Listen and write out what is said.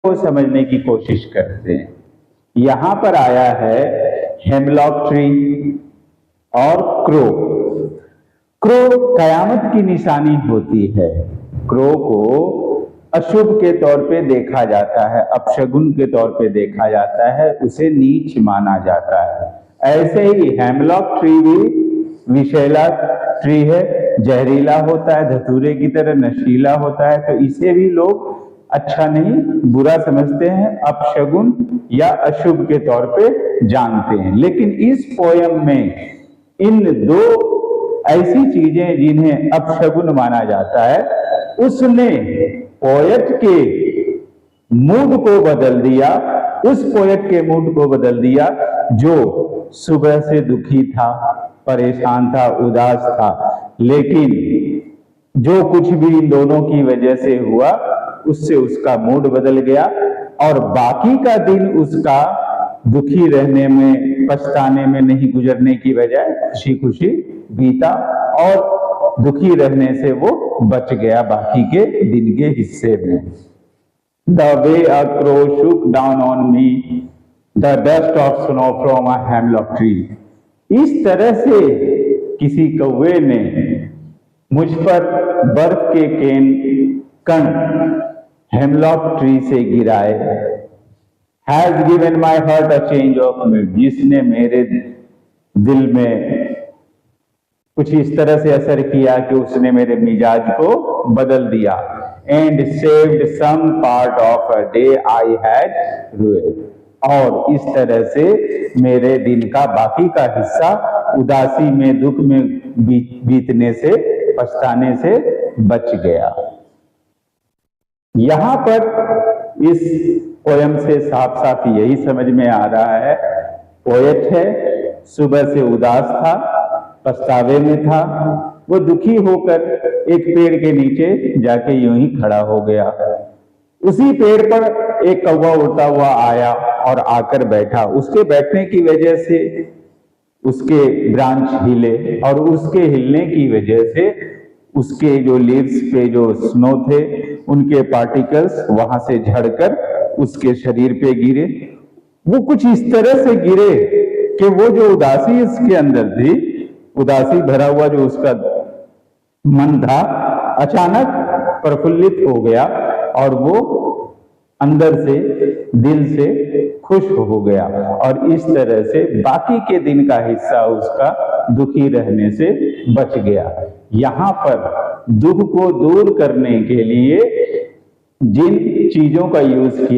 को समझने की कोशिश करते हैं। यहां पर आया है हेमलॉक ट्री और क्रो। क्रो कयामत की निशानी होती है। क्रो को अशुभ के तौर पे देखा जाता है, अपशगुन के तौर पे देखा जाता है, उसे नीच माना जाता है। ऐसे ही हेमलॉक ट्री भी विषैला ट्री है, जहरीला होता है, धतूरे की तरह नशीला होता है, तो इसे भी लोग अच्छा नहीं बुरा समझते हैं, अपशगुन या अशुभ के तौर पे जानते हैं। लेकिन इस पोयम में इन दो ऐसी चीजें जिन्हें अपशगुन माना जाता है, उसने पोएट के मूड को बदल दिया, उस पोएट के मूड को बदल दिया जो सुबह से दुखी था, परेशान था, उदास था। लेकिन जो कुछ भी इन दोनों की वजह से हुआ, उससे उसका मूड बदल गया और बाकी का दिन उसका दुखी रहने में, पछताने में नहीं गुजरने की बजाय खुशी खुशी बीता और दुखी रहने से वो बच गया बाकी के दिन के हिस्से में। The way a crow shook down on me the dust of snow from a hemlock tree। इस तरह से किसी कौवे ने मुझ पर बर्फ के कण हेमलॉक ट्री से गिराए। Has given my heart a change of mood, जिसने मेरे दिल में कुछ इस तरह से असर किया कि उसने मेरे मिजाज को बदल दिया। And saved some part of a day I had ruined, और इस तरह से मेरे दिन का बाकी का हिस्सा उदासी में, दुख में बीतने से, पछताने से बच गया। यहां पर इस पोयम से साफ साफ यही समझ में आ रहा है, पोएट है, सुबह से उदास था, पछतावे में था, वो दुखी होकर एक पेड़ के नीचे जाके यूं ही खड़ा हो गया। उसी पेड़ पर एक कौवा उड़ता हुआ आया और आकर बैठा। उसके बैठने की वजह से उसके ब्रांच हिले और उसके हिलने की वजह से उसके जो लीव्स पे जो स्नो थे, उनके पार्टिकल्स वहां से झड़कर उसके शरीर पे गिरे। वो कुछ इस तरह से गिरे कि वो जो उदासी इसके अंदर थी, उदासी भरा हुआ जो उसका मन था, अचानक प्रफुल्लित हो गया और वो अंदर से, दिल से खुश हो गया और इस तरह से बाकी के दिन का हिस्सा उसका दुखी रहने से बच गया। यहां पर दुख को दूर करने के लिए जिन चीजों का यूज किया